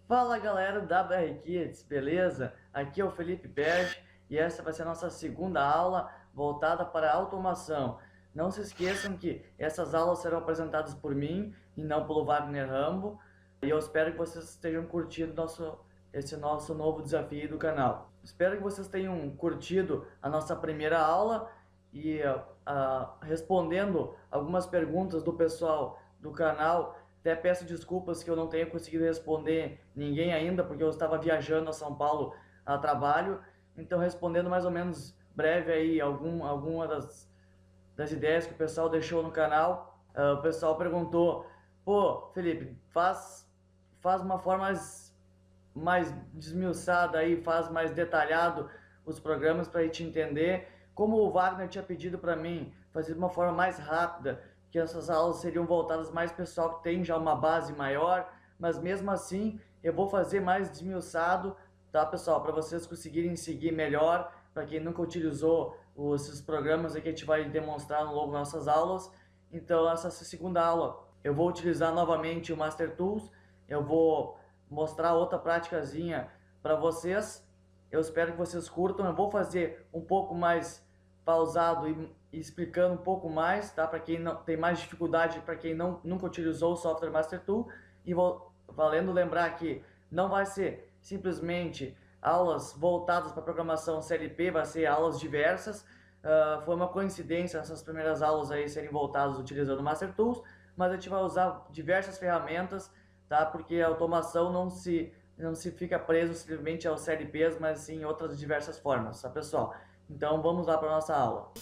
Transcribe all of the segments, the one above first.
Fala galera da BR Kids, beleza? Aqui é o Felipe Berge e essa vai ser a nossa segunda aula voltada para a automação. Não se esqueçam que essas aulas serão apresentadas por mim e não pelo Wagner Rambo. E eu espero que vocês estejam curtindo esse nosso novo desafio do canal. Espero que vocês tenham curtido a nossa primeira aula e respondendo algumas perguntas do pessoal do canal. Até peço desculpas que eu não tenha conseguido responder ninguém ainda, porque eu estava viajando a São Paulo a trabalho. Então, respondendo mais ou menos breve aí alguma das ideias que o pessoal deixou no canal. O pessoal perguntou: pô, Felipe, faz uma forma mais desmiuçada aí, faz mais detalhado os programas para a gente entender. Como o Wagner tinha pedido para mim fazer de uma forma mais rápida, que essas aulas seriam voltadas mais para o pessoal que tem já uma base maior, mas mesmo assim eu vou fazer mais desmiuçado, tá, pessoal, para vocês conseguirem seguir melhor. Para quem nunca utilizou esses programas aqui, a gente vai demonstrar ao longo das nossas aulas. Então, essa segunda aula eu vou utilizar novamente o Master Tools, eu vou mostrar outra praticazinha para vocês. Eu espero que vocês curtam. Eu vou fazer um pouco mais pausado e explicando um pouco mais, tá? Para quem não tem mais dificuldade, para quem nunca utilizou o software Master Tool. E valendo lembrar que não vai ser simplesmente aulas voltadas para programação CLP, vai ser aulas diversas. Foi uma coincidência essas primeiras aulas aí serem voltadas utilizando o Master Tools, mas a gente vai usar diversas ferramentas, tá? Porque a automação não se fica preso simplesmente aos CLPs, mas sim em outras diversas formas, tá, pessoal? Então vamos lá para a nossa aula.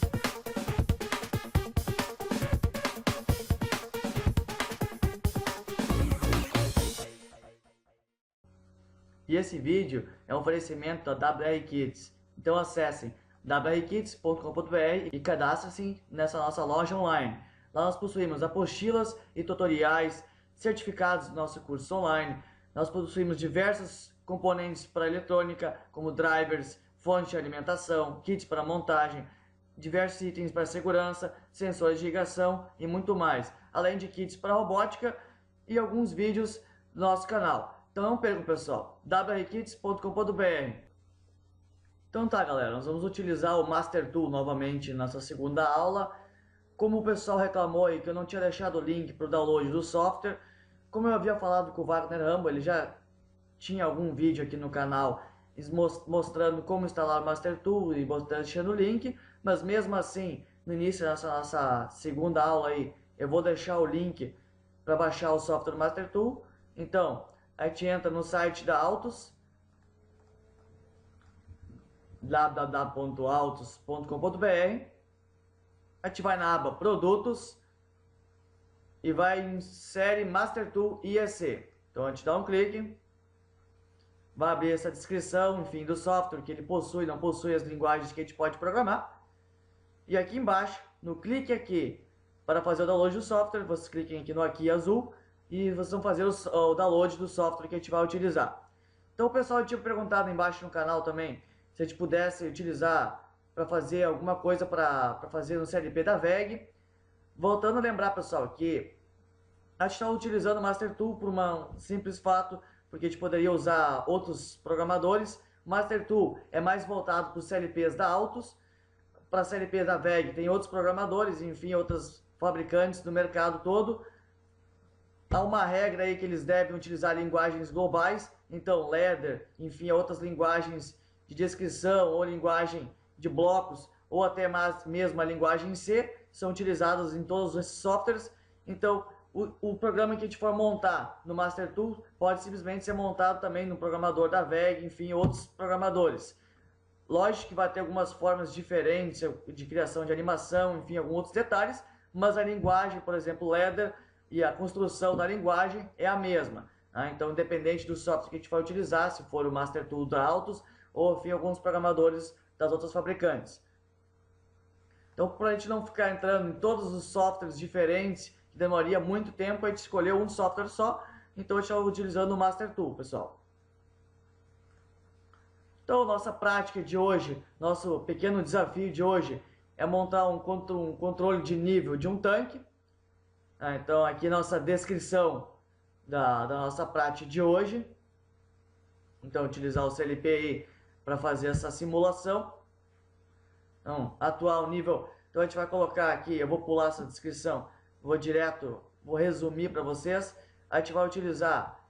E esse vídeo é um oferecimento da WR Kids. Então acessem wrkids.com.br e cadastrem-se nessa nossa loja online. Lá nós possuímos apostilas e tutoriais, certificados do nosso curso online. Nós possuímos diversos componentes para eletrônica, como drivers, fontes de alimentação, kits para montagem, diversos itens para segurança, sensores de irrigação e muito mais. Além de kits para robótica e alguns vídeos do nosso canal. Então não percam, pessoal, wrkids.com.br. Então tá, galera, nós vamos utilizar o Master Tool novamente nessa segunda aula. Como o pessoal reclamou aí que eu não tinha deixado o link para o download do software, como eu havia falado com o Wagner Rambo, ele já tinha algum vídeo aqui no canal mostrando como instalar o Master Tool e deixando o link, mas mesmo assim, no início dessa nossa segunda aula aí, eu vou deixar o link para baixar o software Master Tool. Então, a gente entra no site da Autos, www.autos.com.br, a gente vai na aba Produtos e vai em série Master Tool IEC. Então a gente dá um clique, vai abrir essa descrição, enfim, do software, que ele possui, não possui as linguagens que a gente pode programar. E aqui embaixo, no clique aqui, para fazer o download do software, vocês cliquem aqui no aqui azul e vocês vão fazer o download do software que a gente vai utilizar. Então o pessoal tinha perguntado embaixo no canal também se a gente pudesse utilizar para fazer alguma coisa para fazer no CLP da VEG. Voltando a lembrar, pessoal, que a gente está utilizando o Master Tool por um simples fato, porque a gente poderia usar outros programadores. O Master Tool é mais voltado para os CLPs da Autos, para a CLP da VEG tem outros programadores, enfim, outros fabricantes do mercado todo. Há uma regra aí que eles devem utilizar linguagens globais, então Ladder, enfim, outras linguagens de descrição ou linguagem de blocos, ou até mesmo a linguagem C, são utilizadas em todos esses softwares. Então, o programa que a gente for montar no Master Tool pode simplesmente ser montado também no programador da VEG, enfim, outros programadores. Lógico que vai ter algumas formas diferentes de criação de animação, enfim, alguns outros detalhes, mas a linguagem, por exemplo, Ladder, e a construção da linguagem é a mesma. Tá? Então, independente do software que a gente vai utilizar, se for o Master Tool da Autos, ou enfim, alguns programadores das outras fabricantes. Então, para a gente não ficar entrando em todos os softwares diferentes, que demoraria muito tempo, a gente escolheu um software só, então a gente está utilizando o Master Tool, pessoal. Então, nossa prática de hoje, nosso pequeno desafio de hoje, é montar um controle de nível de um tanque. Então, aqui nossa descrição da nossa prática de hoje. então utilizar o CLP aí para fazer essa simulação. Então, atual nível, então a gente vai colocar aqui, eu vou pular essa descrição, vou resumir para vocês. A gente vai utilizar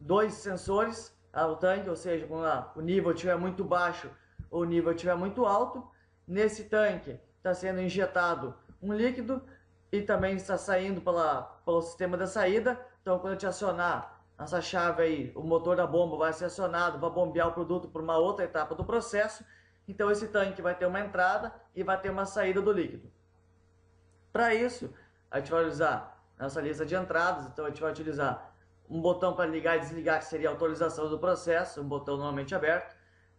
2 sensores ao tanque, ou seja, quando o nível estiver muito baixo ou o nível estiver muito alto. Nesse tanque está sendo injetado um líquido e também está saindo pelo sistema de saída. Então, quando a gente acionar essa chave aí, o motor da bomba vai ser acionado, vai bombear o produto por uma outra etapa do processo. Então, esse tanque vai ter uma entrada e vai ter uma saída do líquido. Para isso, a gente vai usar nossa lista de entradas. Então, a gente vai utilizar um botão para ligar e desligar, que seria a autorização do processo, um botão normalmente aberto.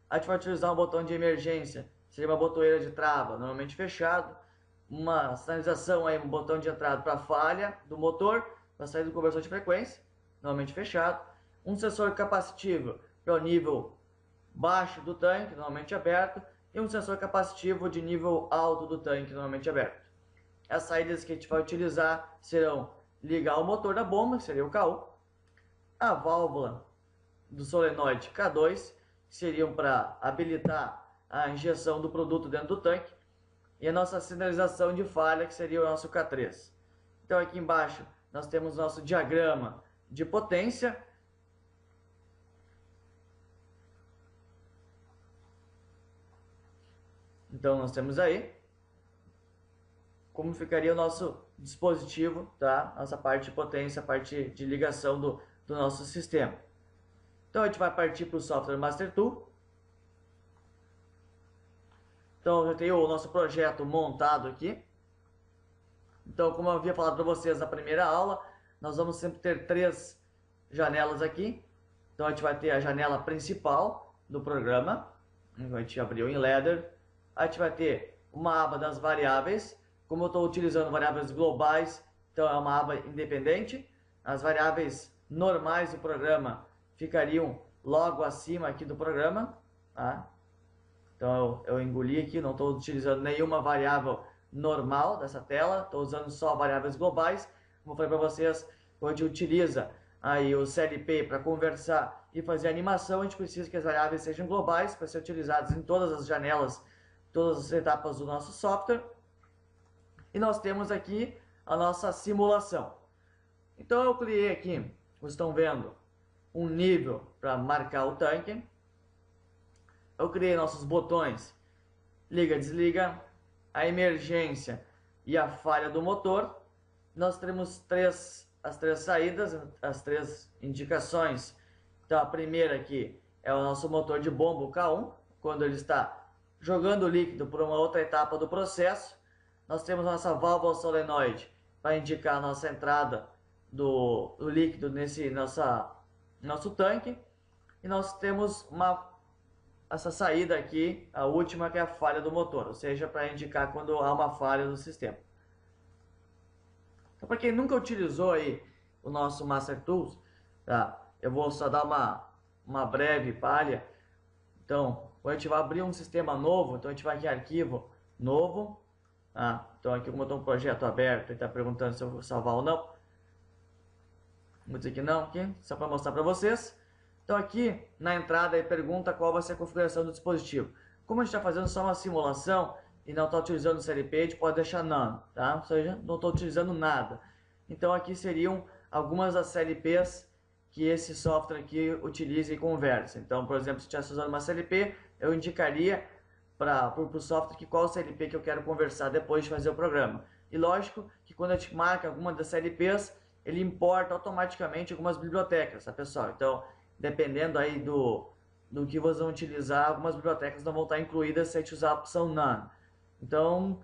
A gente vai utilizar um botão de emergência, seria uma botoeira de trava, normalmente fechado. Uma sinalização aí, um botão de entrada para falha do motor, para sair do conversor de frequência, normalmente fechado. Um sensor capacitivo para o nível baixo do tanque, normalmente aberto. E um sensor capacitivo de nível alto do tanque, normalmente aberto. As saídas que a gente vai utilizar serão ligar o motor da bomba, que seria o KU, a válvula do solenoide K2, que seriam para habilitar a injeção do produto dentro do tanque, e a nossa sinalização de falha, que seria o nosso K3. Então aqui embaixo nós temos nosso diagrama de potência. Então nós temos aí como ficaria o nosso dispositivo, tá? Nossa parte de potência, a parte de ligação do nosso sistema. Então a gente vai partir para o software Master Tool. Então já tem o nosso projeto montado aqui. Então, como eu havia falado para vocês na primeira aula, nós vamos sempre ter 3 janelas aqui. Então a gente vai ter a janela principal do programa, a gente abriu em Ladder. A gente vai ter uma aba das variáveis. Como eu estou utilizando variáveis globais, então é uma aba independente. As variáveis normais do programa ficariam logo acima aqui do programa, tá? Então eu engoli aqui, não estou utilizando nenhuma variável normal dessa tela, estou usando só variáveis globais. Como eu falei para vocês, quando a gente utiliza aí o CLP para conversar e fazer animação, a gente precisa que as variáveis sejam globais para ser utilizadas em todas as janelas, todas as etapas do nosso software. E nós temos aqui a nossa simulação. Então eu criei aqui, vocês estão vendo, um nível para marcar o tanque. Eu criei nossos botões liga, desliga, a emergência e a falha do motor. Nós temos as 3 saídas, as 3 indicações. Então a primeira aqui é o nosso motor de bomba, o K1, quando ele está jogando o líquido por uma outra etapa do processo. Nós temos nossa válvula solenoide para indicar a nossa entrada do líquido nesse nosso tanque. E nós temos essa saída aqui, a última, que é a falha do motor, ou seja, para indicar quando há uma falha no sistema. Então, para quem nunca utilizou aí o nosso Master Tools, tá? Eu vou só dar uma breve palha. Então, quando a gente vai abrir um sistema novo, então a gente vai aqui em arquivo, novo. Então aqui, como eu estou um projeto aberto, ele está perguntando se eu vou salvar ou não. Vou dizer que não aqui, só para mostrar para vocês. Então aqui na entrada ele pergunta qual vai ser a configuração do dispositivo. Como a gente está fazendo só uma simulação e não está utilizando o CLP, a gente pode deixar none, tá? Ou seja, não estou utilizando nada. Então aqui seriam algumas das CLPs que esse software aqui utiliza e conversa. Então, por exemplo, se estivesse usando uma CLP, eu indicaria para o software que qual CLP que eu quero conversar depois de fazer o programa. E lógico que quando a gente marca alguma das CLPs, ele importa automaticamente algumas bibliotecas, tá, pessoal? Então, dependendo aí do que vocês vão utilizar, algumas bibliotecas não vão estar incluídas se a gente usar a opção None. Então,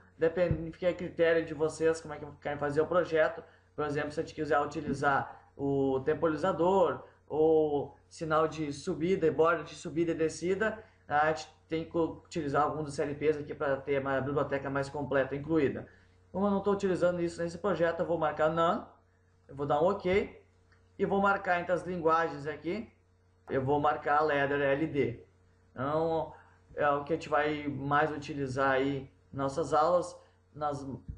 fica a critério de vocês como é que querem fazer o projeto. Por exemplo, se a gente quiser utilizar o temporizador ou sinal de subida e borda de subida e descida, a gente tem que utilizar algum dos CLPs aqui para ter uma biblioteca mais completa incluída. Como eu não estou utilizando isso nesse projeto, eu vou marcar None, eu vou dar um OK e vou marcar entre as linguagens aqui, eu vou marcar Ladder LD. Então, é o que a gente vai mais utilizar aí nas nossas aulas.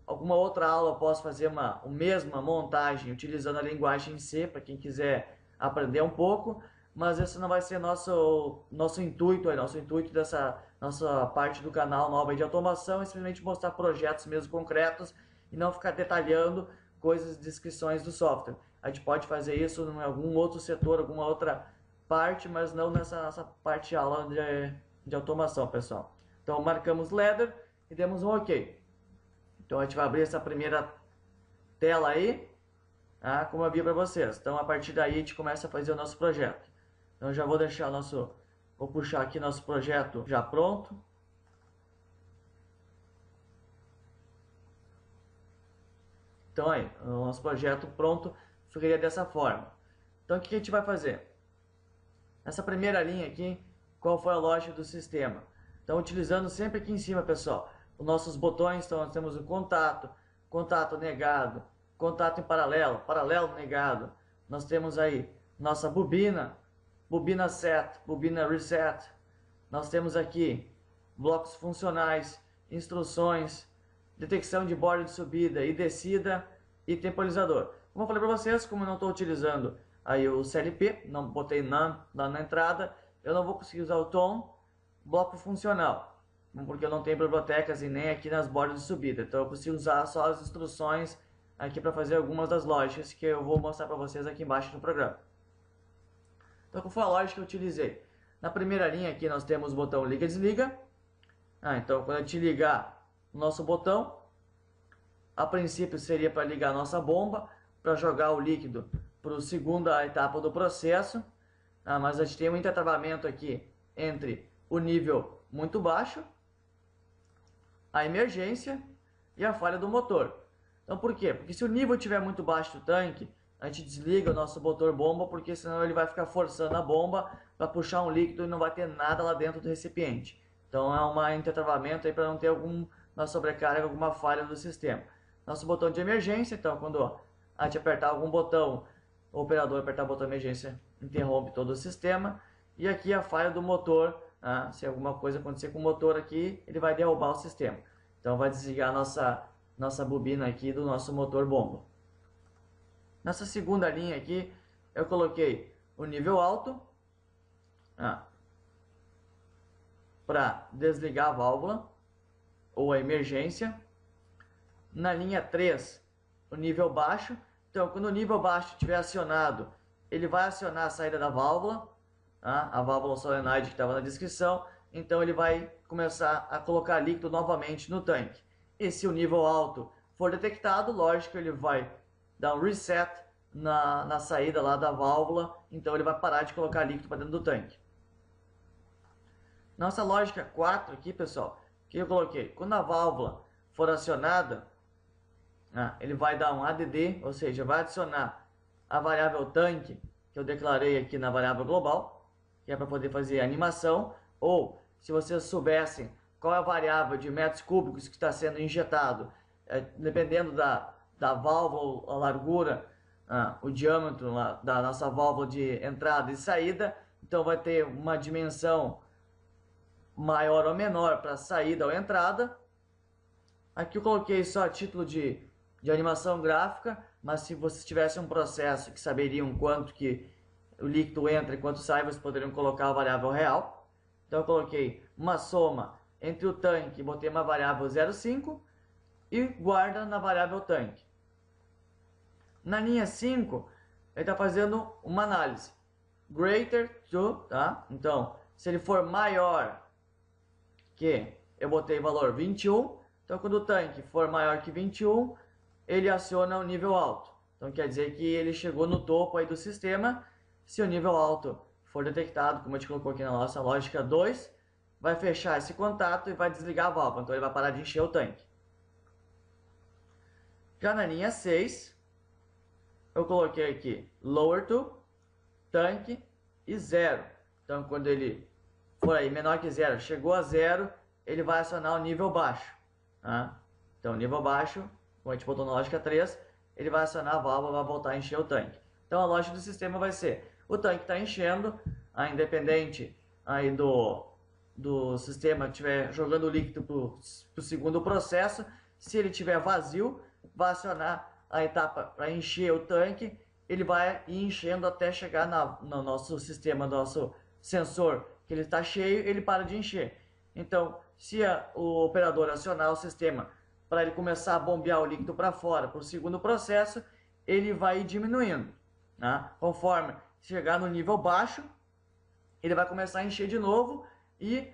Alguma outra aula eu posso fazer a mesma montagem utilizando a linguagem C, para quem quiser aprender um pouco. mas esse não vai ser nosso intuito aí. Nosso intuito dessa nossa parte do canal nova aí de automação é simplesmente mostrar projetos mesmo concretos e não ficar detalhando coisas, descrições do software. A gente pode fazer isso em algum outro setor, alguma outra parte, mas não nessa parte de aula de automação, pessoal. Então marcamos Ladder e demos um OK. Então a gente vai abrir essa primeira tela aí, tá? Como eu vi para vocês. Então a partir daí a gente começa a fazer o nosso projeto. Então já vou deixar vou puxar aqui nosso projeto já pronto. Então aí, o nosso projeto pronto ficaria dessa forma. Então o que a gente vai fazer? Nessa primeira linha aqui, qual foi a lógica do sistema? Então utilizando sempre aqui em cima, pessoal, os nossos botões. Então nós temos o contato, contato negado, contato em paralelo, paralelo negado. Nós temos aí nossa bobina, bobina set, bobina reset. Nós temos aqui blocos funcionais, instruções, detecção de borda de subida e descida e temporizador. Como eu falei para vocês, como eu não estou utilizando aí o CLP, não botei none lá na entrada, eu não vou conseguir usar o tom, bloco funcional, porque eu não tenho bibliotecas e nem aqui nas bordas de subida. Então eu consigo usar só as instruções aqui para fazer algumas das lógicas que eu vou mostrar para vocês aqui embaixo no programa. Então qual foi a lógica que eu utilizei? Na primeira linha aqui nós temos o botão liga e desliga. Então quando a gente ligar o nosso botão, a princípio seria para ligar a nossa bomba, para jogar o líquido para a segunda etapa do processo. Mas a gente tem um intertravamento aqui entre o nível muito baixo, a emergência e a falha do motor. Então por quê? Porque se o nível estiver muito baixo do tanque, a gente desliga o nosso motor bomba, porque senão ele vai ficar forçando a bomba para puxar um líquido e não vai ter nada lá dentro do recipiente. Então é um intertravamento aí para não ter alguma sobrecarga, alguma falha do sistema. Nosso botão de emergência, então quando a gente apertar algum botão, o operador apertar o botão de emergência, interrompe todo o sistema. E aqui a falha do motor, se alguma coisa acontecer com o motor aqui, ele vai derrubar o sistema. Então vai desligar a nossa bobina aqui do nosso motor bomba. Nessa segunda linha aqui, eu coloquei o nível alto para desligar a válvula ou a emergência. Na linha 3, o nível baixo. Então, quando o nível baixo estiver acionado, ele vai acionar a saída da válvula, a válvula solenoide que estava na descrição. Então, ele vai começar a colocar líquido novamente no tanque. E se o nível alto for detectado, lógico, ele vai dar um reset na saída lá da válvula. Então, ele vai parar de colocar líquido para dentro do tanque. Nossa lógica 4 aqui, pessoal, que eu coloquei, quando a válvula for acionada, ele vai dar um ADD, ou seja, vai adicionar a variável tanque, que eu declarei aqui na variável global, que é para poder fazer a animação, ou se vocês soubessem qual é a variável de metros cúbicos que está sendo injetado, dependendo da válvula, a largura, o diâmetro da nossa válvula de entrada e saída, então vai ter uma dimensão maior ou menor para saída ou entrada. Aqui eu coloquei só a título de animação gráfica, mas se vocês tivessem um processo que saberiam quanto que o líquido entra e quanto sai, vocês poderiam colocar a variável real. Então eu coloquei uma soma entre o tanque, botei uma variável 0,5 e guarda na variável tanque. Na linha 5, ele está fazendo uma análise. Greater to, tá? Então, se ele for maior que, eu botei valor 21, então quando o tanque for maior que 21, ele aciona o nível alto. Então quer dizer que ele chegou no topo aí do sistema. Se o nível alto for detectado, como a gente colocou aqui na nossa lógica 2, vai fechar esse contato e vai desligar a válvula. Então ele vai parar de encher o tanque. Já na linha 6, eu coloquei aqui lower to, tanque e 0. Então quando ele for aí menor que 0, chegou a 0, ele vai acionar o nível baixo. Então nível baixo, como a gente botou na lógica 3, ele vai acionar a válvula, vai voltar a encher o tanque. Então a lógica do sistema vai ser, o tanque está enchendo, independente aí do sistema estiver jogando o líquido para o segundo processo. Se ele estiver vazio, vai acionar a etapa para encher o tanque. ele vai ir enchendo até chegar no nosso sistema, nosso sensor, que ele está cheio, ele para de encher. Então, se o operador acionar o sistema para ele começar a bombear o líquido para fora, para o segundo processo, ele vai ir diminuindo, né? Conforme chegar no nível baixo, ele vai começar a encher de novo e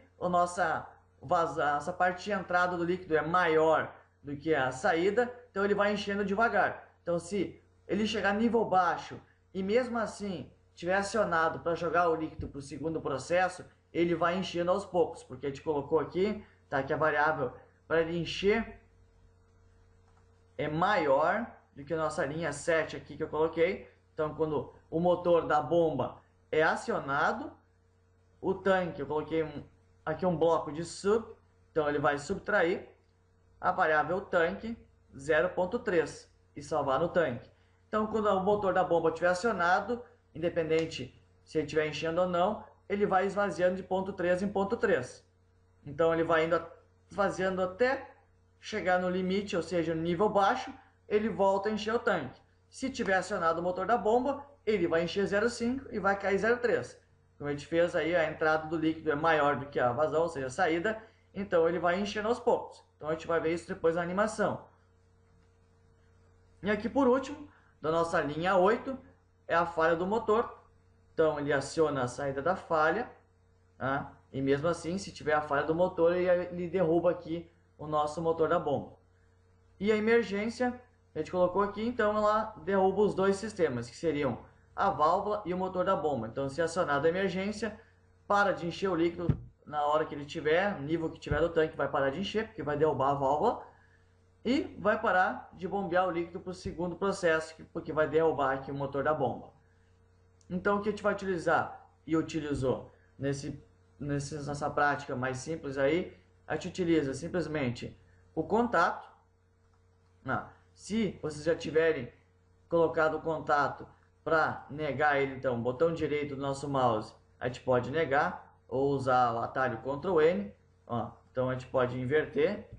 essa parte de entrada do líquido é maior do que a saída, então ele vai enchendo devagar. Então, se ele chegar nível baixo e mesmo assim tiver acionado para jogar o líquido para o segundo processo, ele vai enchendo aos poucos, porque a gente colocou aqui, tá, que a variável para ele encher é maior do que a nossa linha 7 aqui que eu coloquei. Então, quando o motor da bomba é acionado, o tanque, eu coloquei aqui um bloco de sub, então ele vai subtrair a variável tanque 0.3 e salvar no tanque. Então, quando o motor da bomba estiver acionado, independente se ele estiver enchendo ou não, ele vai esvaziando de ponto 3 em ponto 3. Então, ele vai indo esvaziando até chegar no limite, ou seja, no nível baixo, ele volta a encher o tanque. Se tiver acionado o motor da bomba, ele vai encher 0,5 e vai cair 0,3. Como a gente fez aí, a entrada do líquido é maior do que a vazão, ou seja, a saída, então ele vai enchendo aos poucos. Então a gente vai ver isso depois na animação. E aqui por último, da nossa linha 8, é a falha do motor. Então ele aciona a saída da falha, tá? E mesmo assim, se tiver a falha do motor, ele derruba aqui o nosso motor da bomba. E a emergência, a gente colocou aqui, então ela derruba os dois sistemas, que seriam a válvula e o motor da bomba. Então, se acionada a emergência, para de encher o líquido na hora que ele tiver, no nível que tiver do tanque vai parar de encher, porque vai derrubar a válvula, e vai parar de bombear o líquido para o segundo processo, porque vai derrubar aqui o motor da bomba. Então, o que a gente vai utilizar e utilizou nessa prática mais simples aí, a gente utiliza simplesmente o contato. Se vocês já tiverem colocado o contato para negar ele, então, botão direito do nosso mouse, a gente pode negar ou usar o atalho Ctrl N. Então a gente pode inverter.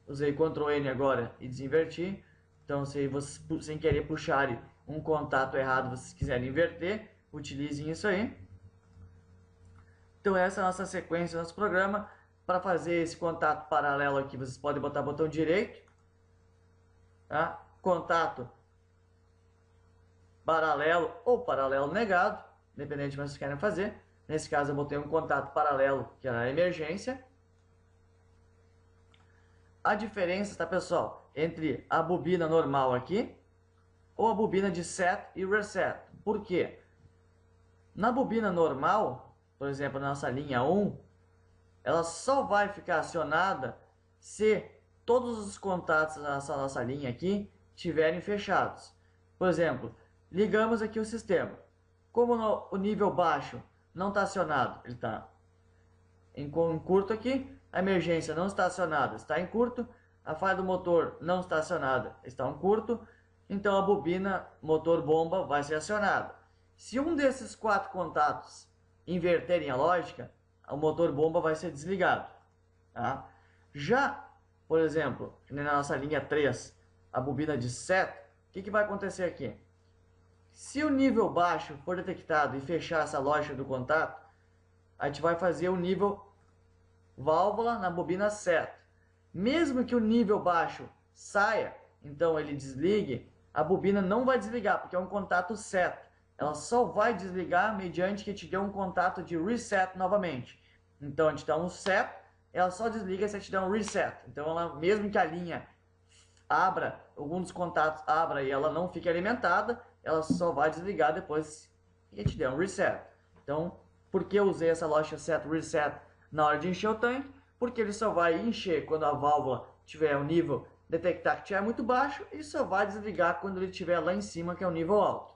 Usei Ctrl N agora e desinverti. Então, se vocês sem querer puxarem um contato errado, vocês quiserem inverter, utilizem isso aí. Então essa é a nossa sequência, nosso programa. Para fazer esse contato paralelo aqui, vocês podem botar botão direito, tá? Contato paralelo ou paralelo negado, dependente do que vocês querem fazer. Nesse caso eu botei um contato paralelo, que era a emergência. A diferença, tá, pessoal, entre a bobina normal aqui ou a bobina de set e reset. Por quê? Na bobina normal, por exemplo, na nossa linha 1, ela só vai ficar acionada se todos os contatos dessa nossa linha aqui estiverem fechados. Por exemplo, ligamos aqui o sistema. Como o nível baixo não está acionado, ele está em curto aqui, a emergência não está acionada, está em curto, a falha do motor não está acionada, está em curto, então a bobina motor-bomba vai ser acionada. Se um desses 4 contatos inverterem a lógica, o motor-bomba vai ser desligado. Tá? Já, por exemplo, na nossa linha 3, a bobina de set, o que vai acontecer aqui? Se o nível baixo for detectado e fechar essa lógica do contato, a gente vai fazer o nível válvula na bobina set. Mesmo que o nível baixo saia, então ele desligue, a bobina não vai desligar, porque é um contato set. Ela só vai desligar mediante que te dê um contato de reset novamente. Então a gente dá um set, ela só desliga se a gente der um reset. Então ela, mesmo que a linha abra, algum dos contatos abra e ela não fique alimentada, ela só vai desligar depois que a gente der um reset. Então, por que eu usei essa lógica set reset na hora de encher o tanque? Porque ele só vai encher quando a válvula tiver um nível, detectar que estiver muito baixo, e só vai desligar quando ele estiver lá em cima, que é o nível alto.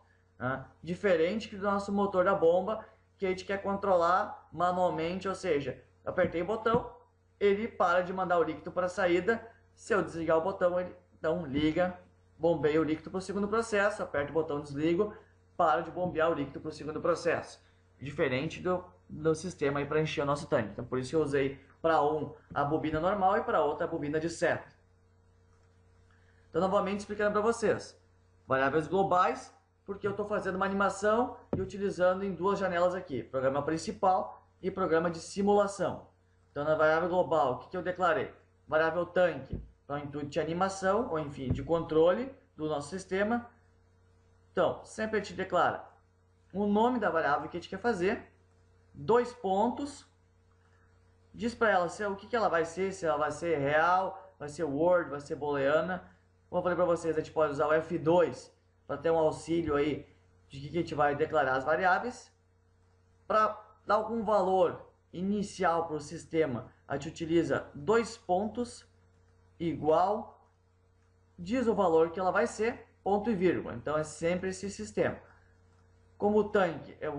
Diferente do nosso motor da bomba, que a gente quer controlar manualmente, ou seja, eu apertei o botão, ele para de mandar o líquido para a saída. Se eu desligar o botão, ele então liga, bombeia o líquido para o segundo processo, aperto o botão, desligo, para de bombear o líquido para o segundo processo. Diferente do sistema aí para encher o nosso tanque. Então por isso eu usei para um a bobina normal e para outra a bobina de set. Então novamente explicando para vocês. Variáveis globais, porque eu estou fazendo uma animação e utilizando em duas janelas aqui, programa principal e programa de simulação. Então, na variável global, o que eu declarei? Variável tanque, para o intuito de animação, ou enfim, de controle do nosso sistema. Então, sempre a gente declara o nome da variável que a gente quer fazer, 2 pontos, diz para ela o que ela vai ser, se ela vai ser real, vai ser Word, vai ser booleana. Como eu falei para vocês, a gente pode usar o F2 para ter um auxílio aí de que a gente vai declarar as variáveis. Para dar algum valor inicial para o sistema, a gente utiliza 2 pontos igual, diz o valor que ela vai ser, ponto e vírgula. Então é sempre esse sistema. Como tanque, eu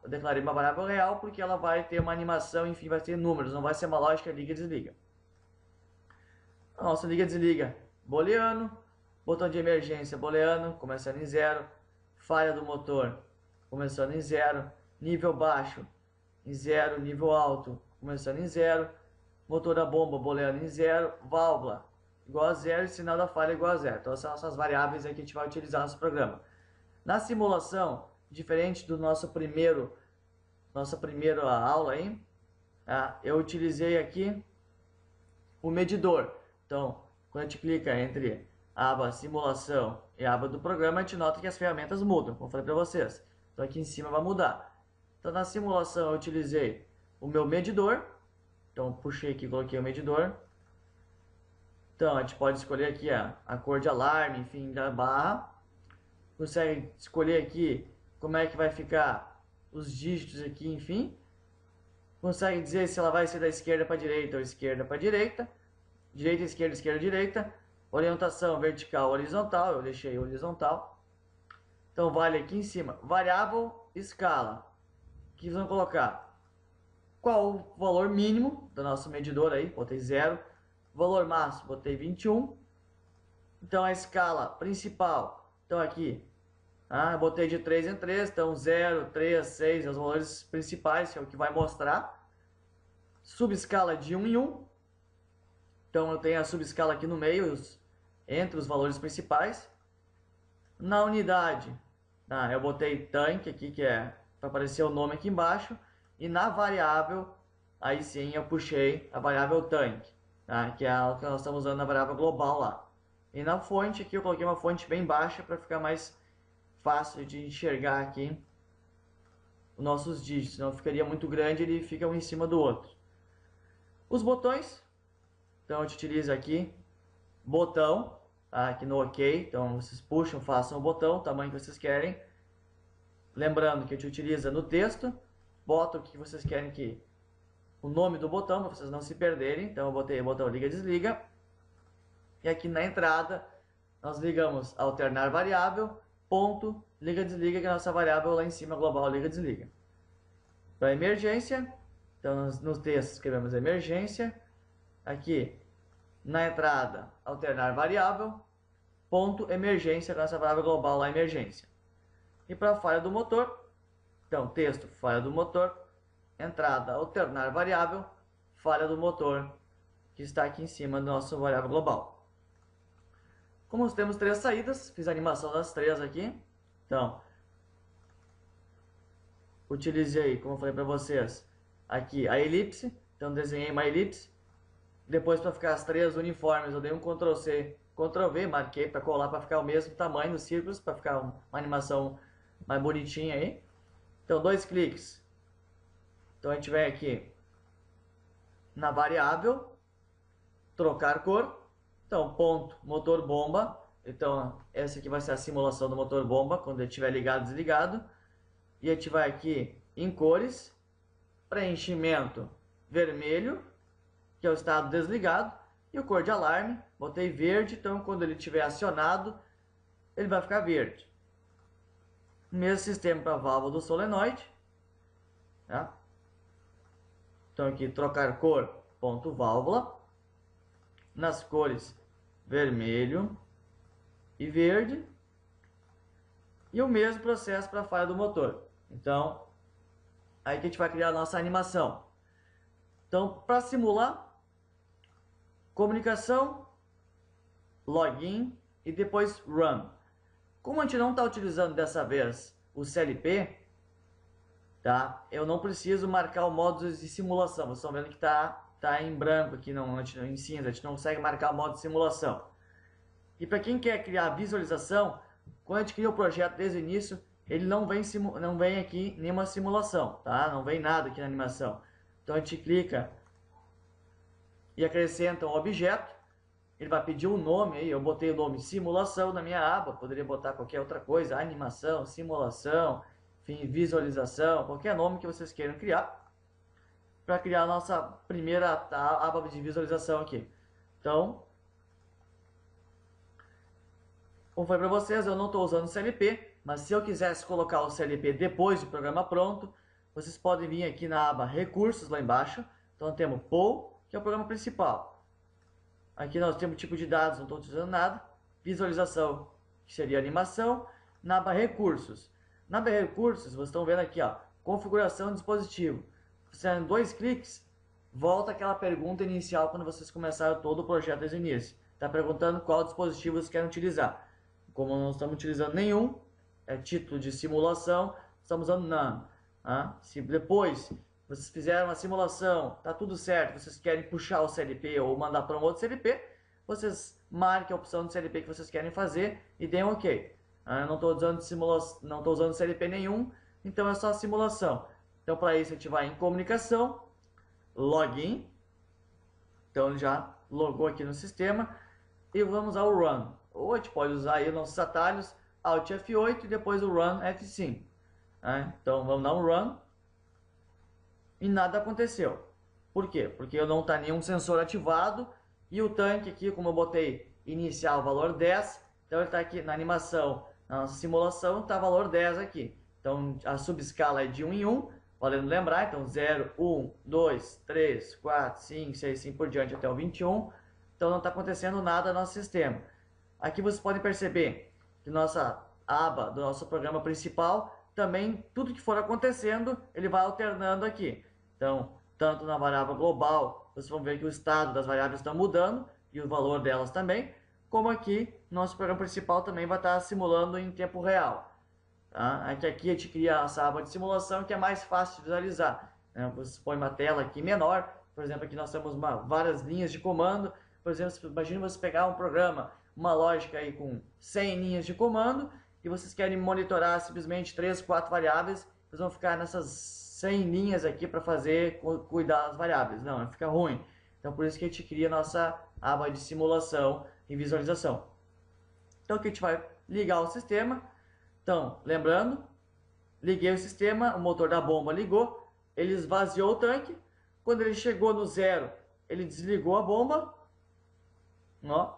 declarei uma variável real porque ela vai ter uma animação, enfim, vai ter números, não vai ser uma lógica liga e desliga. A nossa liga desliga booleano, botão de emergência booleano, começando em 0, falha do motor, começando em 0, nível baixo em 0, nível alto, começando em 0, motor da bomba booleano em 0, válvula igual a 0 e sinal da falha igual a 0. Então essas são essas variáveis aí que a gente vai utilizar no nosso programa. Na simulação, diferente do nossa primeira aula aí, eu utilizei aqui o medidor. Então, quando a gente clica entre a aba simulação e a aba do programa, a gente nota que as ferramentas mudam, como eu falei para vocês. Então aqui em cima vai mudar. Então na simulação eu utilizei o meu medidor. Então puxei aqui e coloquei o medidor. Então a gente pode escolher aqui a cor de alarme, enfim, da barra. Consegue escolher aqui como é que vai ficar os dígitos aqui, enfim. Consegue dizer se ela vai ser da esquerda para a direita ou esquerda para a direita. Direita, esquerda, esquerda, direita. Orientação vertical, horizontal. Eu deixei horizontal. Então vale aqui em cima. Variável escala. Aqui vocês vão colocar qual o valor mínimo do nosso medidor aí. Botei 0. Valor máximo, botei 21. Então a escala principal. Então aqui. Botei de 3 em 3, então 0, 3, 6, os valores principais, que é o que vai mostrar. Subescala de 1 em 1. Então eu tenho a subescala aqui no meio, entre os valores principais. Na unidade, eu botei tanque aqui, que é para aparecer o nome aqui embaixo. E na variável, aí sim eu puxei a variável tanque, que é a que nós estamos usando na variável global lá. E na fonte aqui eu coloquei uma fonte bem baixa para ficar mais fácil de enxergar aqui os nossos dígitos, senão ficaria muito grande, ele fica um em cima do outro. Os botões, então a gente utiliza aqui botão, aqui no OK, então vocês puxam, façam o botão, o tamanho que vocês querem. Lembrando que a gente utiliza no texto, bota o que vocês querem o nome do botão, para vocês não se perderem. Então eu botei o botão liga e desliga. E aqui na entrada, nós ligamos alternar variável, ponto, liga desliga, que é a nossa variável lá em cima, global, liga desliga. Para emergência, então no texto escrevemos emergência. Aqui na entrada, alternar variável, ponto, emergência, que é a nossa variável global lá, emergência. E para a falha do motor, então texto, falha do motor, entrada, alternar variável, falha do motor, que está aqui em cima do nosso variável global. Como nós temos 3 saídas, fiz a animação das 3 aqui. Então, utilizei, como eu falei para vocês, aqui a elipse. Então, desenhei uma elipse. Depois, para ficar as 3 uniformes, eu dei um Ctrl+C, Ctrl+V, marquei para colar, para ficar o mesmo tamanho dos círculos, para ficar uma animação mais bonitinha aí. Então, 2 cliques. Então, a gente vem aqui na variável, trocar cor. Então, ponto, motor bomba. Então, essa aqui vai ser a simulação do motor bomba, quando ele estiver ligado, desligado. E a gente vai aqui em cores, preenchimento vermelho, que é o estado desligado. E o cor de alarme, botei verde, então quando ele estiver acionado, ele vai ficar verde. Mesmo sistema para a válvula do solenoide. Então aqui, trocar cor, ponto, válvula. Nas cores vermelho e verde. E o mesmo processo para a falha do motor. Então, aí que a gente vai criar a nossa animação. Então, para simular, comunicação, login e depois run. Como a gente não está utilizando dessa vez o CLP, tá? Eu não preciso marcar o modo de simulação. Vocês estão vendo que tá em branco aqui, não, em cinza. A gente não consegue marcar o modo de simulação. E para quem quer criar visualização, quando a gente cria o projeto desde o início, ele não vem aqui nenhuma simulação, tá? Não vem nada aqui na animação. Então a gente clica e acrescenta um objeto. Ele vai pedir um nome aí, eu botei o nome simulação na minha aba, poderia botar qualquer outra coisa, animação, simulação, enfim, visualização, qualquer nome que vocês queiram criar, para criar a nossa primeira aba de visualização aqui. Então, como foi para vocês, eu não estou usando o CLP, mas se eu quisesse colocar o CLP depois do programa pronto, vocês podem vir aqui na aba recursos lá embaixo. Então temos POW, que é o programa principal. Aqui nós temos tipo de dados, não estou utilizando nada. Visualização, que seria animação. Na aba recursos. Na aba recursos, vocês estão vendo aqui, ó, configuração do dispositivo. Fazendo 2 cliques, volta aquela pergunta inicial quando vocês começaram todo o projeto desde o início. Está perguntando qual dispositivo vocês querem utilizar. Como não estamos utilizando nenhum, é título de simulação, estamos usando none. Se depois vocês fizeram a simulação, está tudo certo, vocês querem puxar o CLP ou mandar para um outro CLP, vocês marquem a opção de CLP que vocês querem fazer e deem OK. Eu não estou usando CLP nenhum, então é só simulação. Então para isso a gente vai em comunicação, login, então ele já logou aqui no sistema, e vamos ao run. Ou a gente pode usar aí nossos atalhos, Alt F8 e depois o run F5. Então vamos dar um run. E nada aconteceu. Por quê? Porque eu não está nenhum sensor ativado e o tanque aqui, como eu botei inicial valor 10, então ele está aqui na animação, na nossa simulação, está valor 10 aqui. Então a subescala é de 1 em 1, podendo lembrar, então 0, 1, 2, 3, 4, 5, 6, assim por diante até o 21. Então não está acontecendo nada no nosso sistema. Aqui vocês podem perceber que nossa aba do nosso programa principal, também tudo que for acontecendo, ele vai alternando aqui. Então, tanto na variável global, vocês vão ver que o estado das variáveis está mudando e o valor delas também, como aqui, nosso programa principal também vai estar simulando em tempo real. Tá? Aqui a gente cria essa aba de simulação que é mais fácil de visualizar. Você põe uma tela aqui menor, por exemplo, aqui nós temos várias linhas de comando. Por exemplo, imagine você pegar um programa, uma lógica aí com 100 linhas de comando, e vocês querem monitorar simplesmente 3, 4 variáveis, vocês vão ficar nessas 100 linhas aqui para cuidar das variáveis. Não, fica ruim. Então por isso que a gente cria a nossa aba de simulação e visualização. Então aqui a gente vai ligar o sistema. Então, lembrando, liguei o sistema, o motor da bomba ligou, ele esvaziou o tanque. Quando ele chegou no 0, ele desligou a bomba, ó,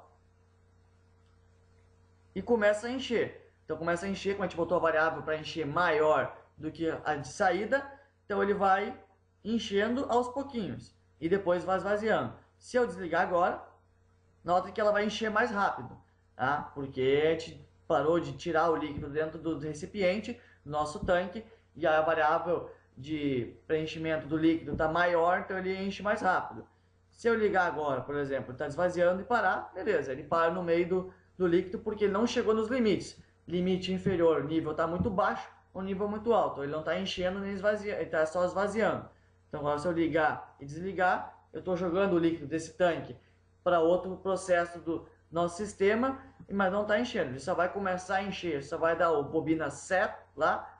e começa a encher. Então começa a encher, como a gente botou a variável para encher maior do que a de saída, então ele vai enchendo aos pouquinhos e depois vai esvaziando. Se eu desligar agora, nota que ela vai encher mais rápido, tá? Porque a gente parou de tirar o líquido dentro do recipiente, do nosso tanque, e a variável de preenchimento do líquido está maior, então ele enche mais rápido. Se eu ligar agora, por exemplo, está esvaziando e parar, beleza, ele para no meio do líquido porque ele não chegou nos limites. Limite inferior, o nível está muito baixo, o nível muito alto. Ele não está enchendo nem esvaziando, ele está só esvaziando. Então agora se eu ligar e desligar, eu estou jogando o líquido desse tanque para outro processo do nosso sistema, mas não está enchendo. Ele só vai começar a encher, só vai dar o bobina set lá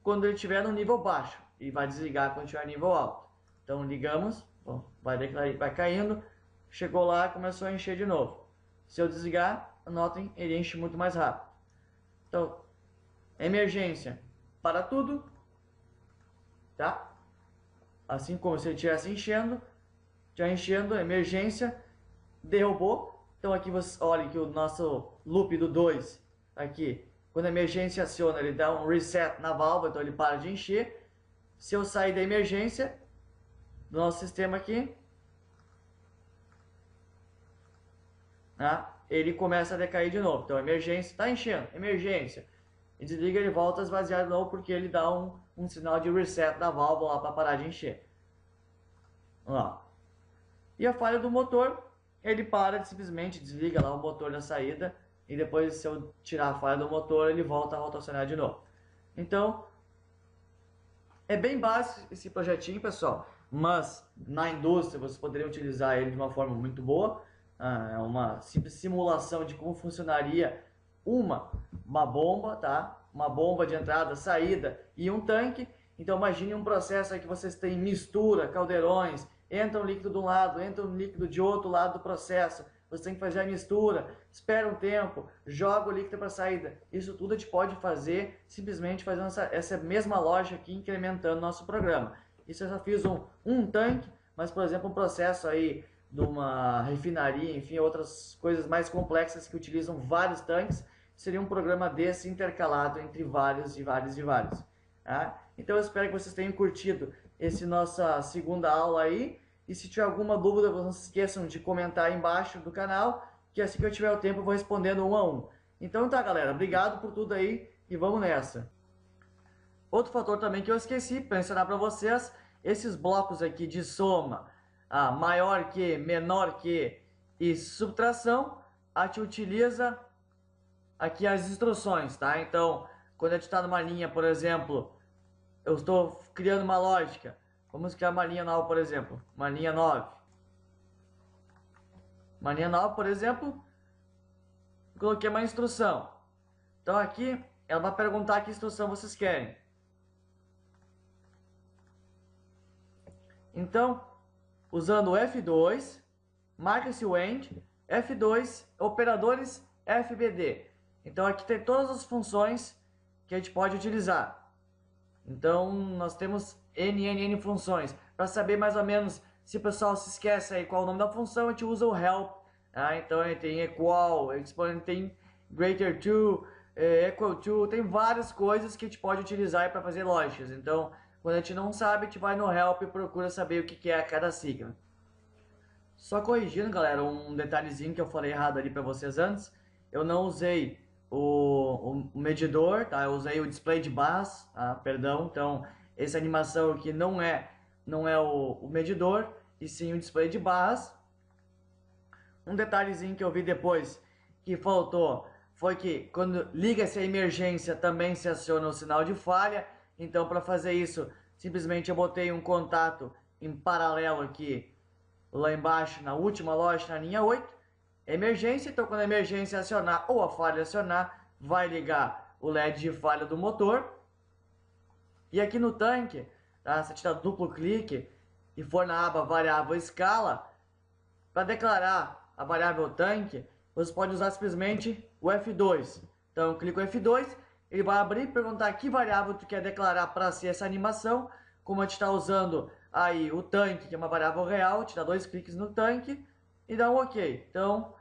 quando ele estiver no nível baixo e vai desligar quando estiver no nível alto. Então ligamos, bom, vai ver que vai caindo, chegou lá, começou a encher de novo. Se eu desligar, notem, ele enche muito mais rápido. Então, emergência para tudo, tá? Assim como se ele estivesse enchendo, já enchendo, emergência, derrubou. Então aqui você olha que o nosso loop do 2, aqui, quando a emergência aciona, ele dá um reset na válvula, então ele para de encher. Se eu sair da emergência do nosso sistema aqui, tá? Ele começa a decair de novo. Então, emergência, está enchendo, emergência. E desliga, ele volta a esvaziar de novo porque ele dá um sinal de reset da válvula para parar de encher. Ó. E a falha do motor, ele para, simplesmente desliga lá o motor da saída e depois, se eu tirar a falha do motor, ele volta a rotacionar de novo. Então, é bem básico esse projetinho, pessoal, mas na indústria vocês poderiam utilizar ele de uma forma muito boa. É uma simples simulação de como funcionaria uma bomba, tá? Uma bomba de entrada, saída e um tanque. Então imagine um processo aí que vocês têm mistura, caldeirões, entra um líquido de um lado, entra um líquido de outro lado do processo. Você tem que fazer a mistura, espera um tempo, joga o líquido para a saída. Isso tudo a gente pode fazer simplesmente fazendo essa mesma lógica aqui, incrementando nosso programa. Isso eu só fiz um tanque, mas por exemplo um processo aí de uma refinaria, enfim, outras coisas mais complexas que utilizam vários tanques, seria um programa desse intercalado entre vários e vários e vários. Tá? Então eu espero que vocês tenham curtido essa nossa segunda aula aí. E se tiver alguma dúvida, não se esqueçam de comentar aí embaixo do canal, que assim que eu tiver o tempo eu vou respondendo um a um. Então tá, galera, obrigado por tudo aí e vamos nessa. Outro fator também que eu esqueci para mencionar para vocês, esses blocos aqui de soma, maior que, menor que e subtração, a gente utiliza aqui as instruções, tá? Então, quando a gente está numa linha, por exemplo, eu estou criando uma lógica. Vamos criar uma linha nova, por exemplo. Uma linha 9. Uma linha nova, por exemplo, coloquei uma instrução. Então aqui, ela vai perguntar que instrução vocês querem. Então, usando o F2, marca-se o END, F2, operadores FBD. Então aqui tem todas as funções que a gente pode utilizar. Então nós temos N funções. Para saber mais ou menos se o pessoal se esquece aí qual é o nome da função, a gente usa o help. Então a gente tem equal, a gente tem greater to, equal to, tem várias coisas que a gente pode utilizar para fazer lógicas. Então quando a gente não sabe, a gente vai no help e procura saber o que é cada sigla. Só corrigindo, galera, um detalhezinho que eu falei errado ali para vocês antes. Eu não usei o medidor, tá? Eu usei o display de barras, perdão. Então, essa animação aqui não é o medidor, e sim o display de barras. Um detalhezinho que eu vi depois que faltou foi que quando liga-se a emergência também se aciona o sinal de falha. Então, para fazer isso, simplesmente eu botei um contato em paralelo aqui, lá embaixo, na última loja, na linha 8. Emergência, então quando a emergência acionar ou a falha acionar, vai ligar o LED de falha do motor. E aqui no tanque, tá? Se a gente dá duplo clique e for na aba variável escala, para declarar a variável tanque, você pode usar simplesmente o F2. Então eu clico F2, ele vai abrir e perguntar que variável tu quer declarar para ser essa animação. Como a gente está usando aí o tanque, que é uma variável real, te dá 2 cliques no tanque e dá um OK. Então,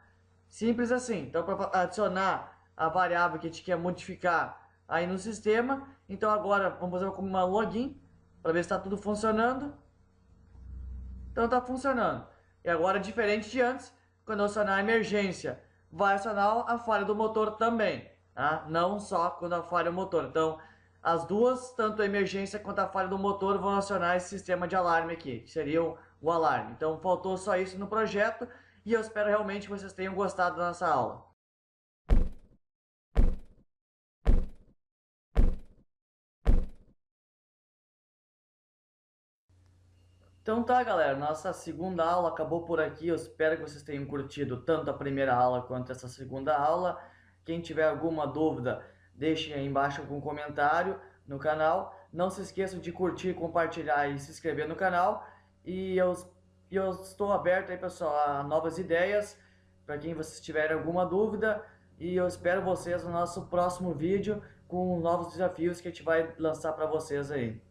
simples assim. Então, para adicionar a variável que a gente quer modificar aí no sistema, então agora vamos fazer como uma login, para ver se está tudo funcionando. Então está funcionando. E agora, diferente de antes, quando eu acionar a emergência, vai acionar a falha do motor também, tá? Não só quando a falha o motor. Então, as duas, tanto a emergência quanto a falha do motor, vão acionar esse sistema de alarme aqui, que seria o alarme. Então, faltou só isso no projeto, e eu espero realmente que vocês tenham gostado da nossa aula. Então tá, galera, nossa segunda aula acabou por aqui. Eu espero que vocês tenham curtido tanto a primeira aula quanto essa segunda aula. Quem tiver alguma dúvida, deixem aí embaixo algum comentário no canal. Não se esqueçam de curtir, compartilhar e se inscrever no canal. E eu estou aberto aí, pessoal, a novas ideias, para quem vocês tiverem alguma dúvida. E eu espero vocês no nosso próximo vídeo com novos desafios que a gente vai lançar para vocês aí.